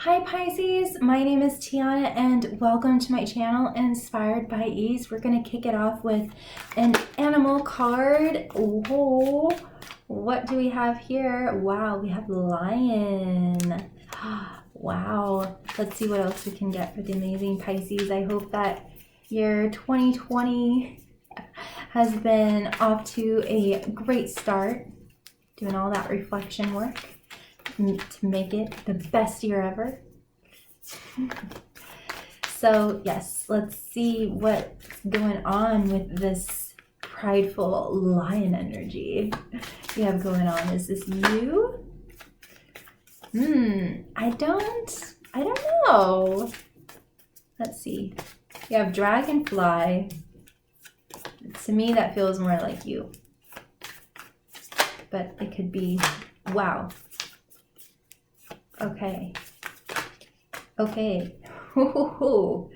Hi Pisces, my name is Tiana and welcome to my channel Inspired by Ease. We're going to kick it off with an animal card. Whoa, what do we have here? Wow, we have lion. Wow, let's see what else we can get for the amazing Pisces. I hope that your 2020 has been off to a great start, doing all that reflection work to make it the best year ever. So yes, let's see what's going on with this prideful lion energy you have going on. Is this you? I don't know. Let's see. You have dragonfly. To me, that feels more like you. But it could be, wow. Okay. Oh.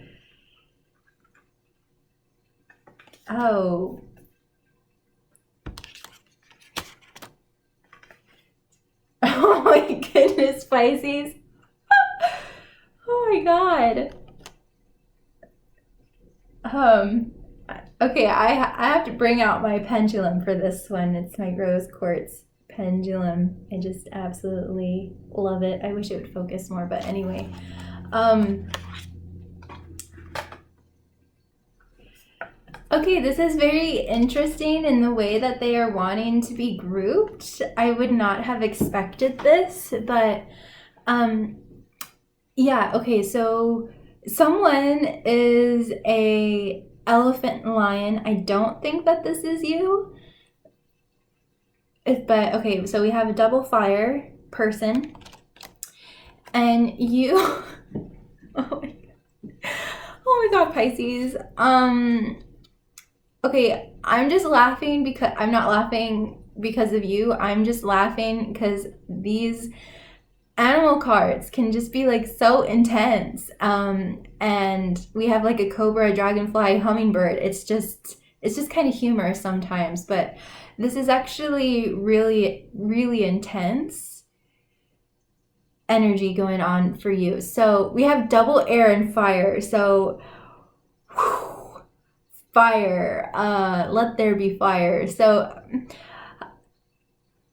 Oh my goodness, Pisces. Oh my God. Okay, I have to bring out my pendulum for this one. It's my rose quartz pendulum. I just absolutely love it. I wish it would focus more, but anyway. Okay, this is very interesting in the way that they are wanting to be grouped. I would not have expected this, but yeah, okay, so someone is a elephant and lion. I don't think that this is you. But okay, so we have a double fire person, and you. Oh my God, Pisces. Okay, I'm just laughing because I'm not laughing because of you. I'm just laughing because these animal cards can just be like so intense. And we have like a cobra, a dragonfly, hummingbird. It's just kind of humor sometimes, but this is actually really, really intense energy going on for you. So we have double air and fire. So fire, let there be fire. So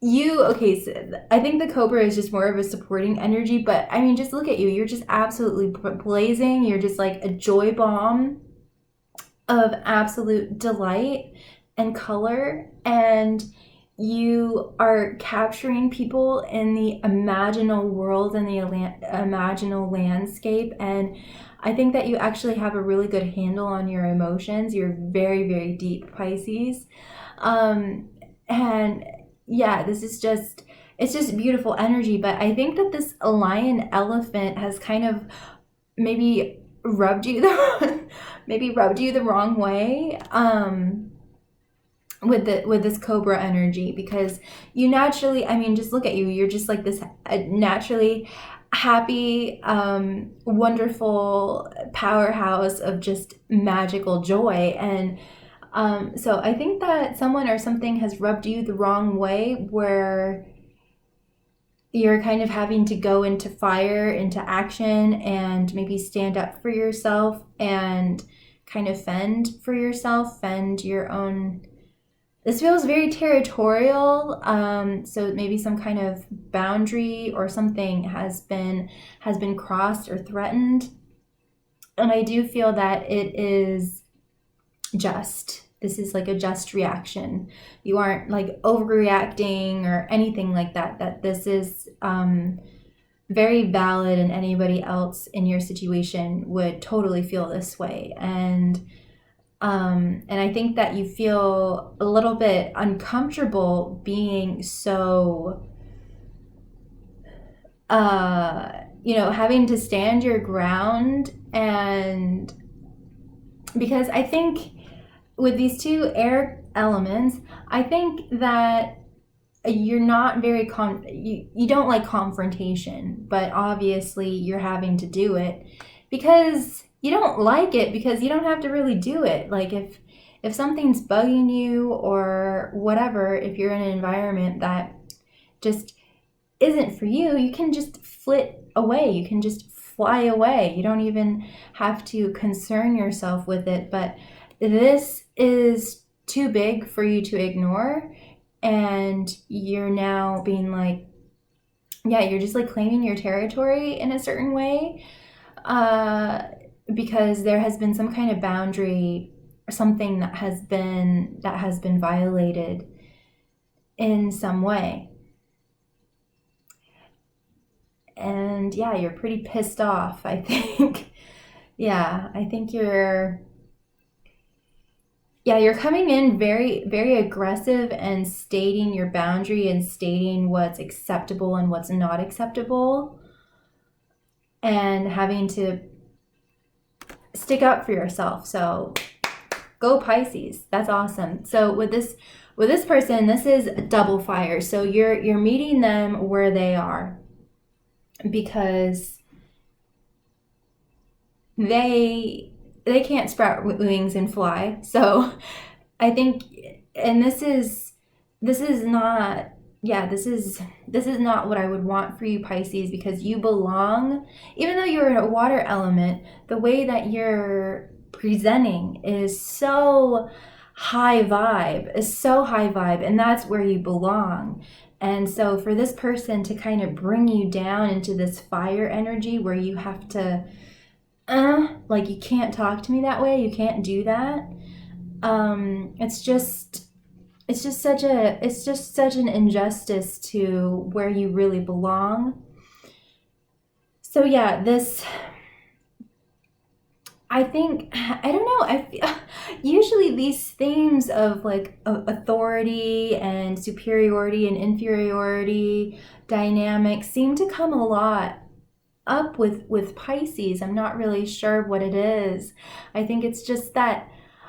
okay, so I think the cobra is just more of a supporting energy, but I mean, just look at you. You're just absolutely blazing. You're just like a joy bomb of absolute delight and color, and you are capturing people in the imaginal world and the imaginal landscape. And I think that you actually have a really good handle on your emotions. You're very, very deep, Pisces. And yeah, this is just, it's just beautiful energy. But I think that this lion elephant has kind of maybe rubbed you the wrong way with this cobra energy, because you naturally, I mean, just look at you. You're just like this naturally happy, wonderful powerhouse of just magical joy. And so I think that someone or something has rubbed you the wrong way, where you're kind of having to go into fire, into action, and maybe stand up for yourself and kind of fend for yourself, fend your own. This feels very territorial, so maybe some kind of boundary or something has been crossed or threatened. And I do feel that it is just. This is like a just reaction. You aren't like overreacting or anything like that. That this is very valid, and anybody else in your situation would totally feel this way. And I think that you feel a little bit uncomfortable being so, having to stand your ground. And because I think with these two air elements, I think that you're not very you don't like confrontation, but obviously you're having to do it because you don't like it, because you don't have to really do it. Like if something's bugging you or whatever, if you're in an environment that just isn't for you, you can just flit away. You can just fly away. You don't even have to concern yourself with it. But this is too big for you to ignore. And you're now being like, yeah, you're just like claiming your territory in a certain way, because there has been some kind of boundary or something that has been violated in some way. And yeah, you're pretty pissed off, I think. Yeah, I think you're coming in very, very aggressive and stating your boundary and stating what's acceptable and what's not acceptable, and having to stick up for yourself. So go Pisces. That's awesome. So with this person, this is double fire. So you're meeting them where they are, because they can't sprout wings and fly. So I think, and this is not, yeah, this is not what I would want for you, Pisces, because you belong. Even though you're in a water element, the way that you're presenting is so high vibe, and that's where you belong. And so for this person to kind of bring you down into this fire energy where you have to, like, you can't talk to me that way, you can't do that. It's just such an injustice to where you really belong. So yeah, I think, I don't know, I feel, usually these themes of like authority and superiority and inferiority dynamics seem to come a lot up with Pisces. I'm not really sure what it is. I think it's just that,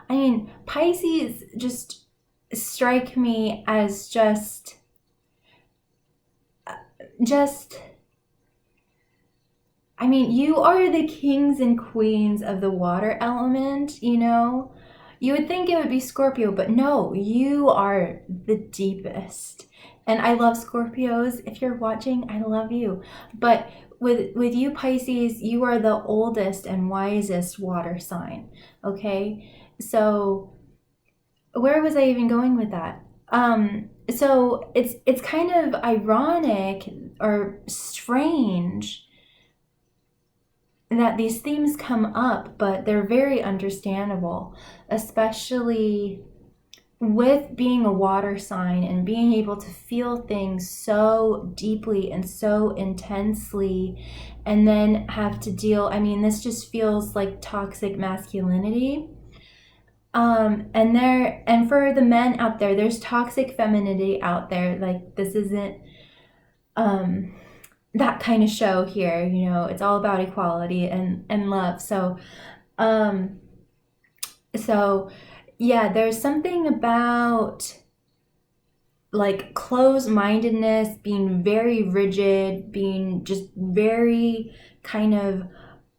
I mean, Pisces just strike me as just I mean, you are the kings and queens of the water element, you know? You would think it would be Scorpio, but no, you are the deepest. And I love Scorpios. If you're watching, I love you. But with you, Pisces, you are the oldest and wisest water sign, okay? So where was I even going with that? So it's kind of ironic or strange that these themes come up, but they're very understandable, especially with being a water sign and being able to feel things so deeply and so intensely, and then have to deal, I mean, this just feels like toxic masculinity. And for the men out there, there's toxic femininity out there. Like, this isn't that kind of show here, you know. It's all about equality and love. So yeah, there's something about like closed-mindedness, being very rigid, being just very kind of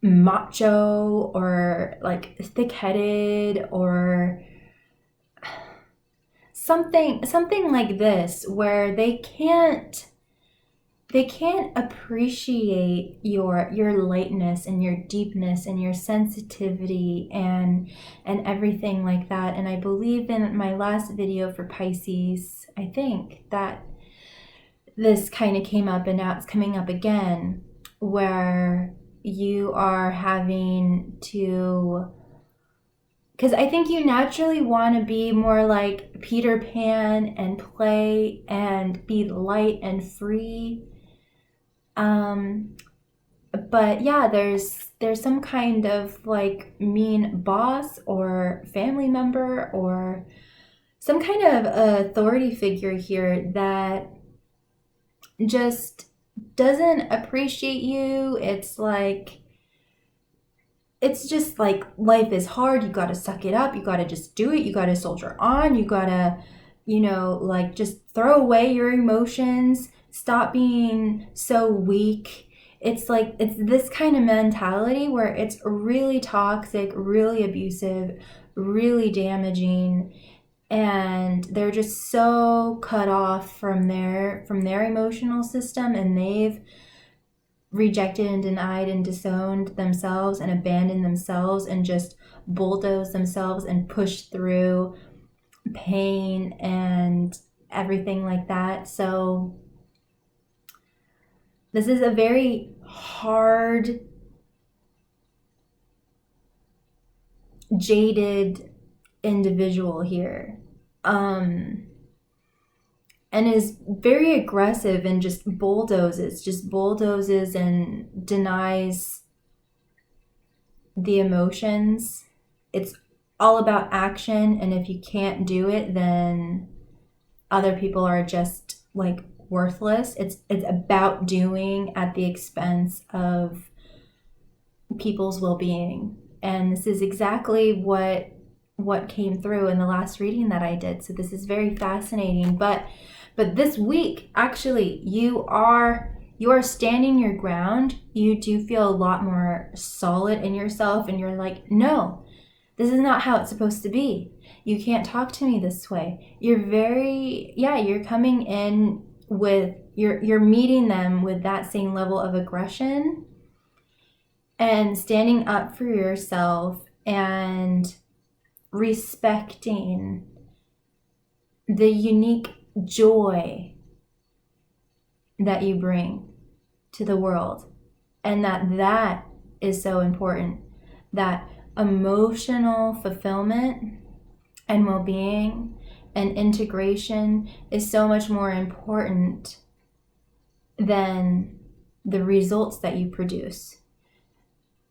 macho or like thick-headed or something like this, where they can't appreciate your lightness and your deepness and your sensitivity and everything like that. And I believe in my last video for Pisces, I think that this kind of came up, and now it's coming up again, where you are having to, because I think you naturally want to be more like Peter Pan and play and be light and free. But yeah, there's some kind of like mean boss or family member or some kind of authority figure here that just doesn't appreciate you. It's just like life is hard. You got to suck it up. You got to just do it. You got to soldier on. You got to, you know, like just throw away your emotions. Stop being so weak. It's like, it's this kind of mentality where it's really toxic, really abusive, really damaging, and they're just so cut off from their emotional system, and they've rejected and denied and disowned themselves and abandoned themselves and just bulldozed themselves and pushed through pain and everything like that. So this is a very hard, jaded individual here. And is very aggressive and just bulldozes and denies the emotions. It's all about action, and if you can't do it, then other people are just like worthless. It's about doing at the expense of people's well-being. And this is exactly what came through in the last reading that I did. So this is very fascinating. But this week, actually, you are standing your ground. You do feel a lot more solid in yourself, and you're like, no, this is not how it's supposed to be. You can't talk to me this way. You're coming in with, you're meeting them with that same level of aggression and standing up for yourself and respecting the unique joy that you bring to the world, and that is so important. That emotional fulfillment and well-being and integration is so much more important than the results that you produce.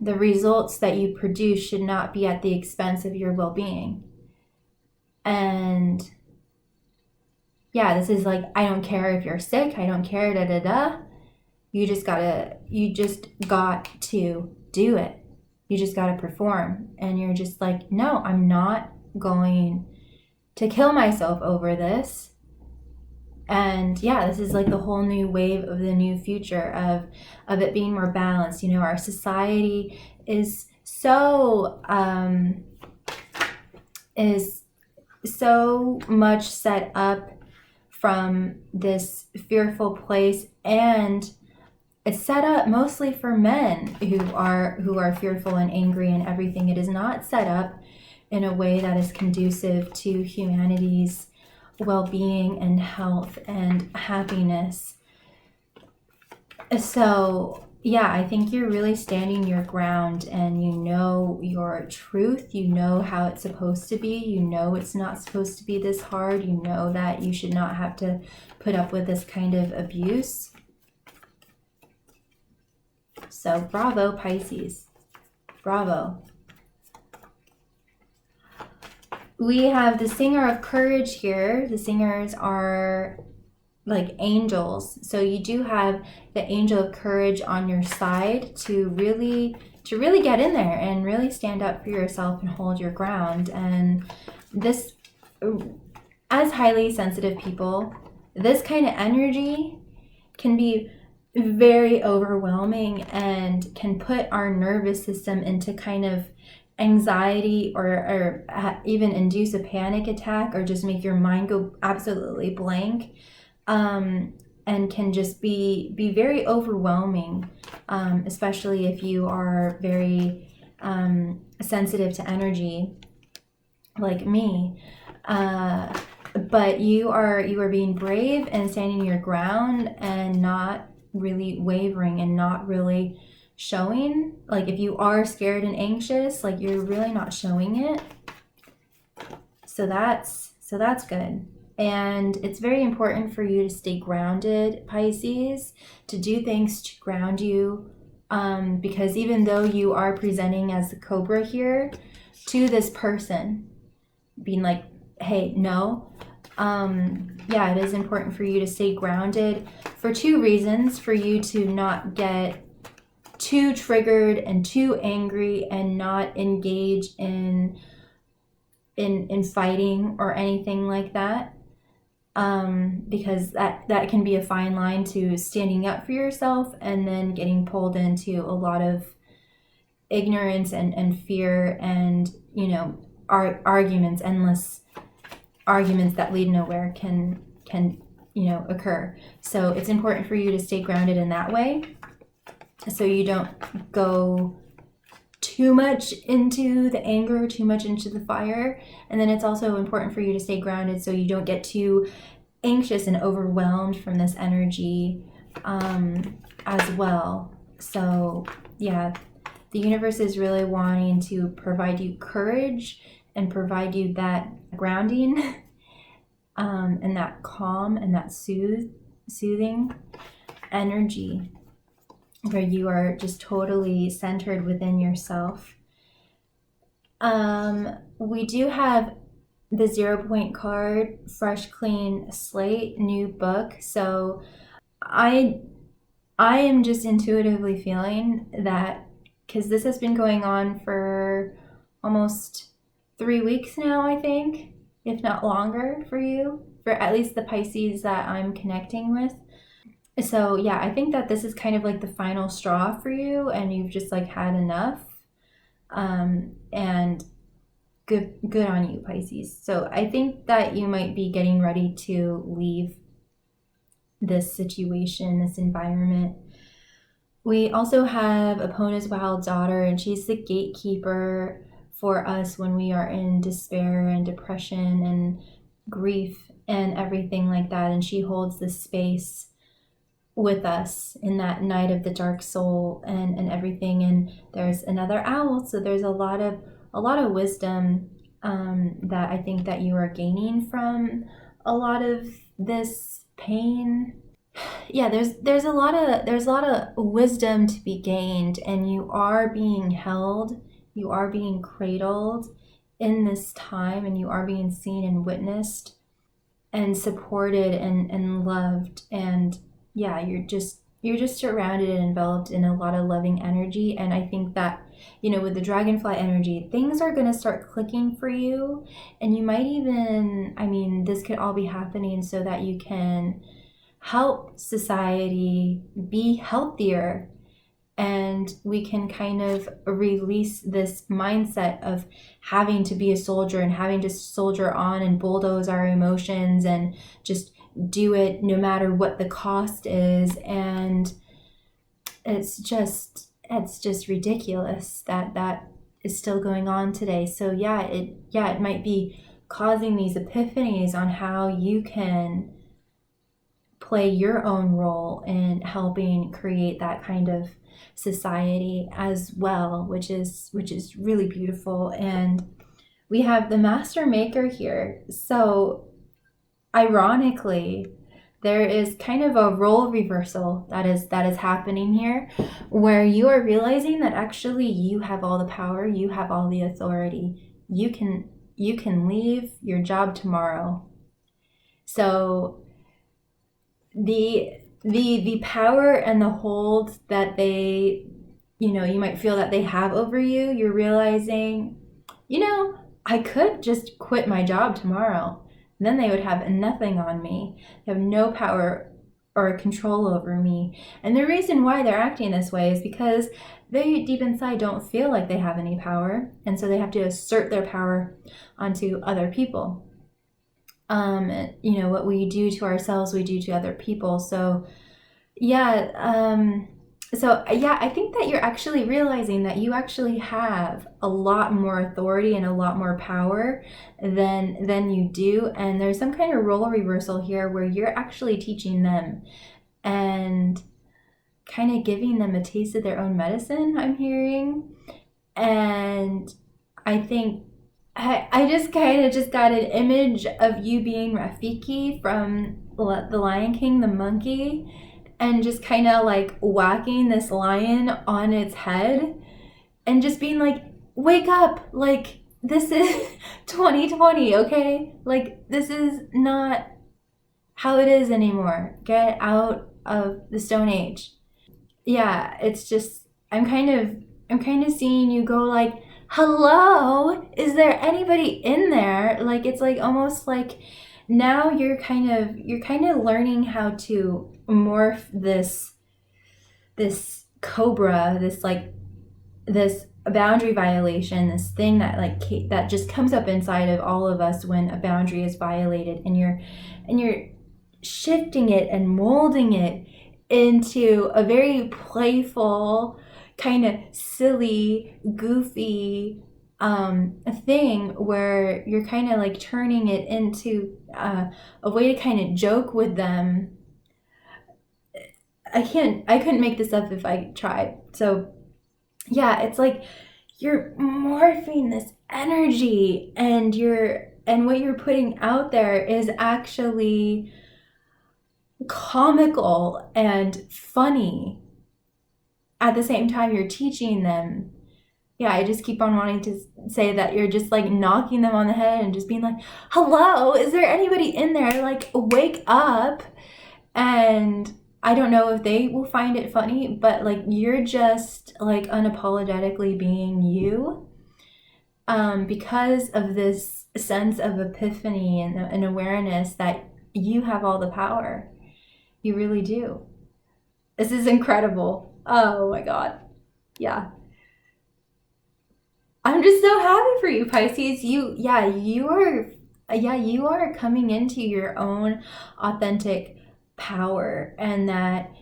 The results that you produce should not be at the expense of your well-being. And yeah, this is like, I don't care if you're sick, I don't care, You just got to do it. You just got to perform. And you're just like, no, I'm not going to kill myself over this. And yeah, this is like the whole new wave of the new future of it being more balanced. You know, our society is so much set up from this fearful place, and it's set up mostly for men who are fearful and angry and everything. It is not set up in a way that is conducive to humanity's well-being and health and happiness. So yeah, I think you're really standing your ground, and you know your truth. You know how it's supposed to be. You know it's not supposed to be this hard. You know that you should not have to put up with this kind of abuse. So bravo, Pisces. Bravo. We have the Singer of Courage here. The singers are like angels. So you do have the Angel of Courage on your side to really get in there and really stand up for yourself and hold your ground. And this, as highly sensitive people, this kind of energy can be very overwhelming and can put our nervous system into kind of anxiety or even induce a panic attack, or just make your mind go absolutely blank, and can just be very overwhelming, especially if you are very sensitive to energy like me. But you are being brave and standing your ground and not really wavering and not really showing. Like if you are scared and anxious, like you're really not showing it. So that's good. And it's very important for you to stay grounded, Pisces, to do things to ground you, because even though you are presenting as the Cobra here to this person, being like, hey, no, yeah, it is important for you to stay grounded for two reasons: for you to not get too triggered and too angry and not engage in fighting or anything like that, because that can be a fine line to standing up for yourself and then getting pulled into a lot of ignorance and fear and, you know, arguments, endless arguments that lead nowhere can you know, occur. So it's important for you to stay grounded in that way. so you don't go too much into the anger, too much into the fire. And then it's also important for you to stay grounded so you don't get too anxious and overwhelmed from this energy as well. So yeah, the universe is really wanting to provide you courage and provide you that grounding and that calm and that soothing energy where you are just totally centered within yourself. We do have the 0 point card, fresh, clean slate, new book. So I am just intuitively feeling that, because this has been going on for almost 3 weeks now, I think, if not longer for you, for at least the Pisces that I'm connecting with. So yeah, I think that this is kind of like the final straw for you, and you've just like had enough. And good on you, Pisces. So I think that you might be getting ready to leave this situation, this environment. We also have Epona's wild daughter, and she's the gatekeeper for us when we are in despair and depression and grief and everything like that. And she holds the space with us in that night of the dark soul and everything. And there's another owl, so there's a lot of wisdom that I think that you are gaining from a lot of this pain. Yeah, there's a lot of wisdom to be gained, and you are being held, you are being cradled in this time, and you are being seen and witnessed and supported and loved. And yeah, you're just surrounded and enveloped in a lot of loving energy. And I think that, with the dragonfly energy, things are going to start clicking for you. And you might even, this could all be happening so that you can help society be healthier, and we can kind of release this mindset of having to be a soldier and having to soldier on and bulldoze our emotions and just do it no matter what the cost is. And it's just ridiculous that is still going on today. So it might be causing these epiphanies on how you can play your own role in helping create that kind of society as well, which is really beautiful. And we have the master maker here. So ironically, there is kind of a role reversal that is happening here, where you are realizing that actually you have all the power, you have all the authority. You can leave your job tomorrow. So the power and the hold that they, you might feel that they have over you, you're realizing, I could just quit my job tomorrow. Then they would have nothing on me. They have no power or control over me. And the reason why they're acting this way is because they deep inside don't feel like they have any power. And so they have to assert their power onto other people. What we do to ourselves, we do to other people. So I think that you're actually realizing that you actually have a lot more authority and a lot more power than you do. And there's some kind of role reversal here where you're actually teaching them and kind of giving them a taste of their own medicine, I'm hearing. And I think I just kind of got an image of you being Rafiki from The Lion King, the monkey, and just kind of like whacking this lion on its head and just being like, wake up, like this is 2020, okay? Like this is not how it is anymore. Get out of the Stone Age. Yeah, it's just, I'm kind of seeing you go like, hello, is there anybody in there? Like it's like almost like now you're kind of learning how to morph this cobra, this boundary violation, this thing that just comes up inside of all of us when a boundary is violated, and you're shifting it and molding it into a very playful, kind of silly, goofy thing where you're kind of like turning it into a way to kind of joke with them. I couldn't make this up if I tried. So yeah, it's like you're morphing this energy, and what you're putting out there is actually comical and funny. At the same time, you're teaching them. Yeah, I just keep on wanting to say that you're just like knocking them on the head and just being like, hello, is there anybody in there? Like, wake up. And I don't know if they will find it funny, but like you're just like unapologetically being you, because of this sense of epiphany and awareness that you have all the power. You really do. This is incredible. Oh my God. Yeah. I'm just so happy for you, Pisces. You are coming into your own authentic power, and that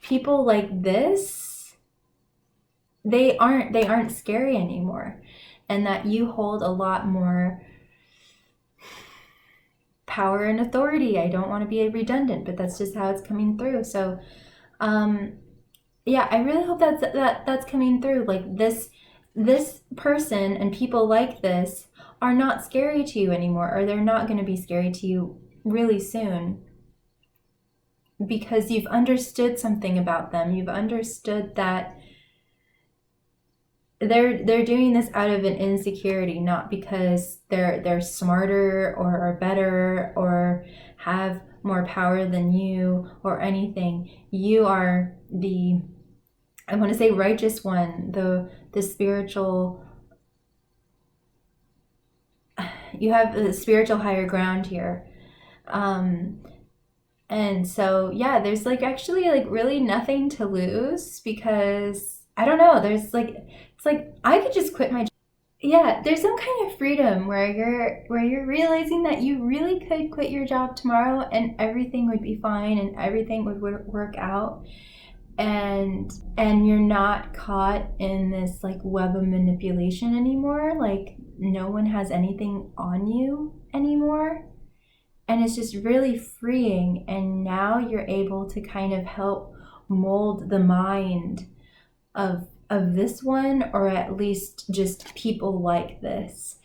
people like this, they aren't scary anymore, and that you hold a lot more power and authority. I don't want to be redundant, but that's just how it's coming through. So yeah, I really hope that's coming through. Like this person and people like this are not scary to you anymore, or they're not going to be scary to you really soon, because you've understood something about them. You've understood that they're doing this out of an insecurity, not because they're smarter or are better or have more power than you or anything. You are the, I want to say, righteous one, the spiritual, you have the spiritual higher ground here. And so, yeah, there's like actually like really nothing to lose, because I don't know, there's like, it's like I could just quit my job. Yeah, there's some kind of freedom where you're realizing that you really could quit your job tomorrow and everything would be fine and everything would work out. And you're not caught in this like web of manipulation anymore. Like no one has anything on you anymore. And it's just really freeing. And now you're able to kind of help mold the mind of this one, or at least just people like this.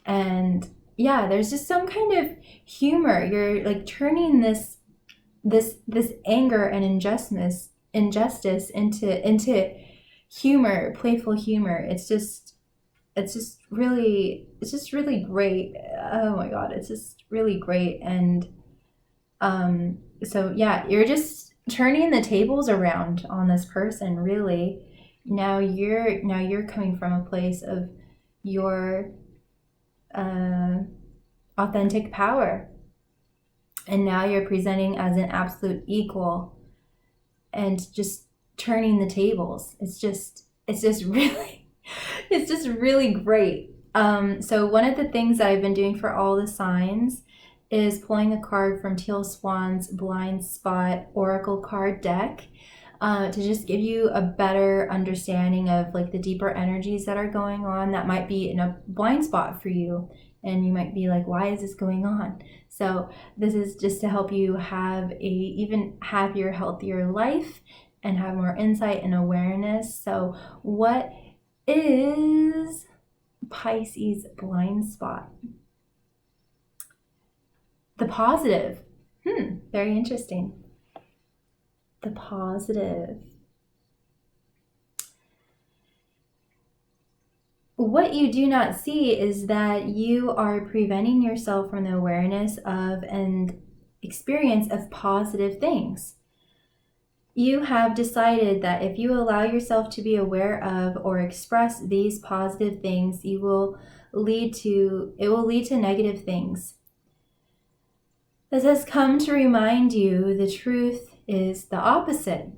And yeah, there's just some kind of humor. You're like turning this anger and injustice into humor, playful humor. It's just really great. Oh my God, it's just really great. And so yeah, you're just turning the tables around on this person, really. Now you're coming from a place of your authentic power, and now you're presenting as an absolute equal and just turning the tables. It's just really great. So one of the things that I've been doing for all the signs is pulling a card from Teal Swan's Blind Spot Oracle card deck, to just give you a better understanding of like the deeper energies that are going on that might be in a blind spot for you. And you might be like, why is this going on? So this is just to help you have a even happier, healthier life and have more insight and awareness. So what is Pisces blind spot? The positive. Very interesting. The positive. What you do not see is that you are preventing yourself from the awareness of and experience of positive things. You have decided that if you allow yourself to be aware of or express these positive things, it will lead to negative things. This has come to remind you the truth is the opposite.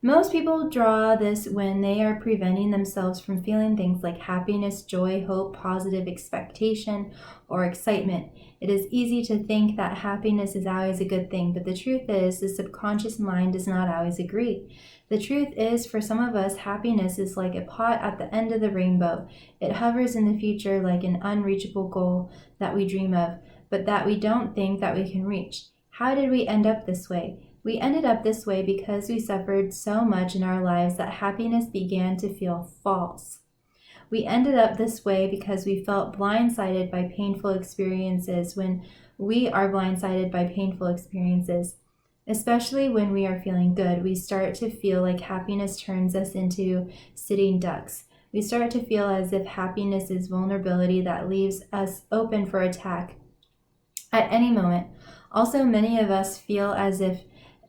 Most people draw this when they are preventing themselves from feeling things like happiness, joy, hope, positive expectation, or excitement. It is easy to think that happiness is always a good thing, but the truth is the subconscious mind does not always agree. The truth is, for some of us, happiness is like a pot at the end of the rainbow. It hovers in the future like an unreachable goal that we dream of, but that we don't think that we can reach. How did we end up this way? We ended up this way because we suffered so much in our lives that happiness began to feel false. We ended up this way because we felt blindsided by painful experiences when we are blindsided by painful experiences. Especially when we are feeling good, we start to feel like happiness turns us into sitting ducks. We start to feel as if happiness is vulnerability that leaves us open for attack at any moment. Also, many of us feel as if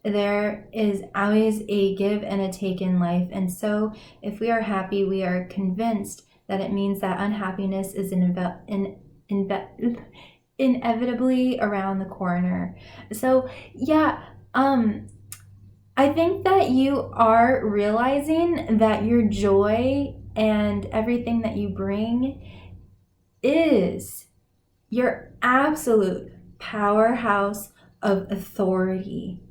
there is always a give and a take in life, and so if we are happy, we are convinced that it means that unhappiness is inevitably around the corner. So yeah, I think that you are realizing that your joy and everything that you bring is your absolute powerhouse of authority.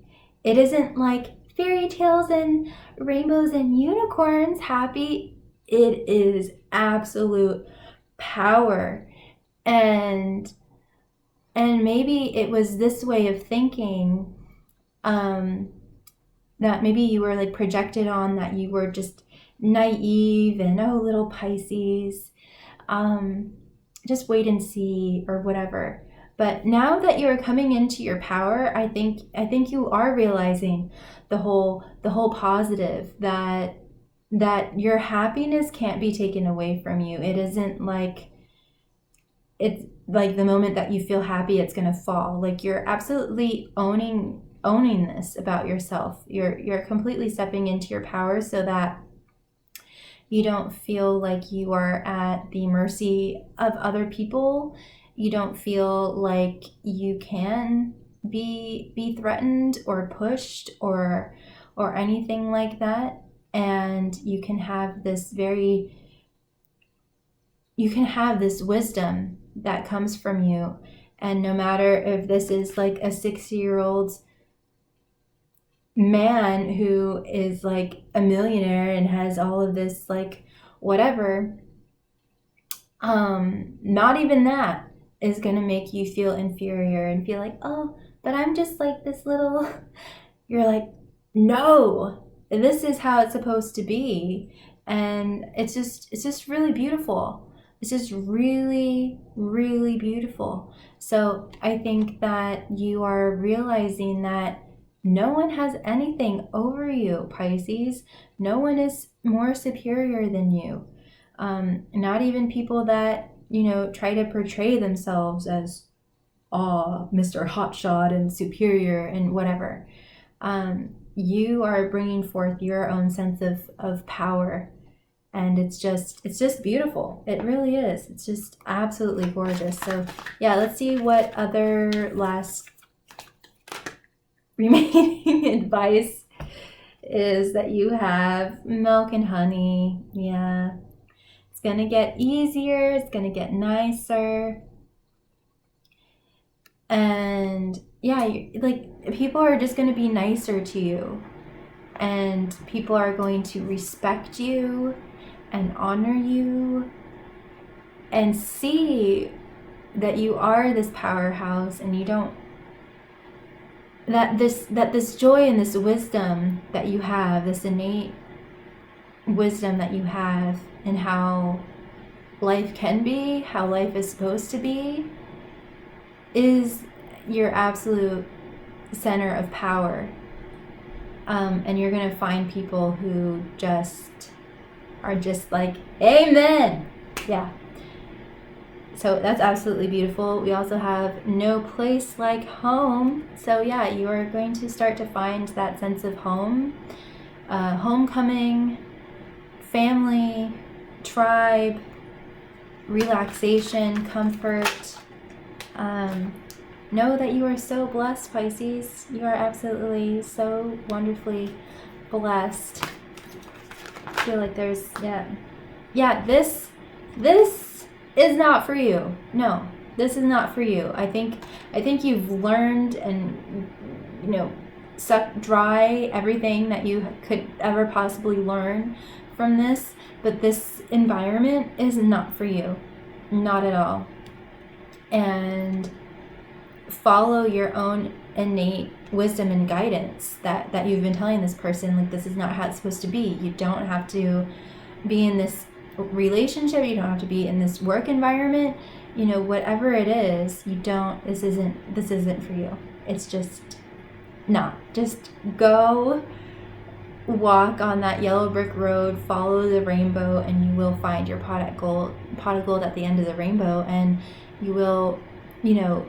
It isn't like fairy tales and rainbows and unicorns happy. It is absolute power. And maybe it was this way of thinking that maybe you were like projected on, that you were just naive and, oh, little Pisces, just wait and see or whatever. But now that you're coming into your power, I think you are realizing the whole positive, that your happiness can't be taken away from you. It isn't like, it's like the moment that you feel happy, it's gonna fall. Like, you're absolutely owning this about yourself. You're completely stepping into your power so that you don't feel like you are at the mercy of other people. You don't feel like you can be threatened or pushed or anything like that. And you can have this wisdom that comes from you. And no matter if this is like a 60-year-old man who is like a millionaire and has all of this like whatever, not even that is going to make you feel inferior and feel like, oh, but I'm just like this little. You're like, no, this is how it's supposed to be. And it's just really beautiful. It's just really, really beautiful. So I think that you are realizing that no one has anything over you, Pisces. No one is more superior than you. Not even people that, try to portray themselves as, Mr. Hotshot and superior and whatever. You are bringing forth your own sense of power. And it's just beautiful. It really is. It's just absolutely gorgeous. So yeah, let's see what other last remaining advice is that you have. Milk and honey. Yeah. It's going to get easier. It's going to get nicer. And yeah, like, people are just going to be nicer to you. And people are going to respect you and honor you and see that you are this powerhouse, and you don't, that this joy and this wisdom that you have, this innate wisdom that you have, and how life can be, how life is supposed to be, is your absolute center of power. And you're gonna find people who just are just like, amen. Yeah. So that's absolutely beautiful. We also have no place like home. So yeah, you are going to start to find that sense of home, homecoming, family, tribe, relaxation, comfort. Know that you are so blessed, Pisces. You are absolutely so wonderfully blessed. I feel like there's, this is not for you. No, this is not for you. I think you've learned and, sucked dry everything that you could ever possibly learn from this, but this environment is not for you. Not at all. And follow your own innate wisdom and guidance that you've been telling this person, like, this is not how it's supposed to be. You don't have to be in this relationship, you don't have to be in this work environment, whatever it is, this isn't for you. It's just not. Just go walk on that yellow brick road, follow the rainbow, and you will find your pot of gold at the end of the rainbow, and you will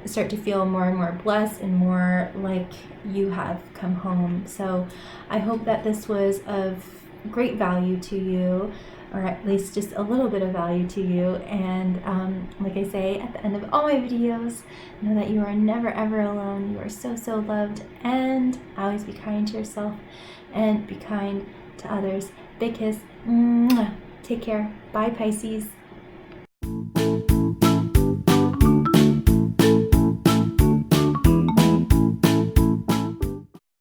start to feel more and more blessed and more like you have come home. So I hope that this was of great value to you, or at least just a little bit of value to you. And like I say at the end of all my videos, know that you are never ever alone. You are so, so loved, and always be kind to yourself and be kind to others. Big kiss. Mwah. Take care. Bye, Pisces.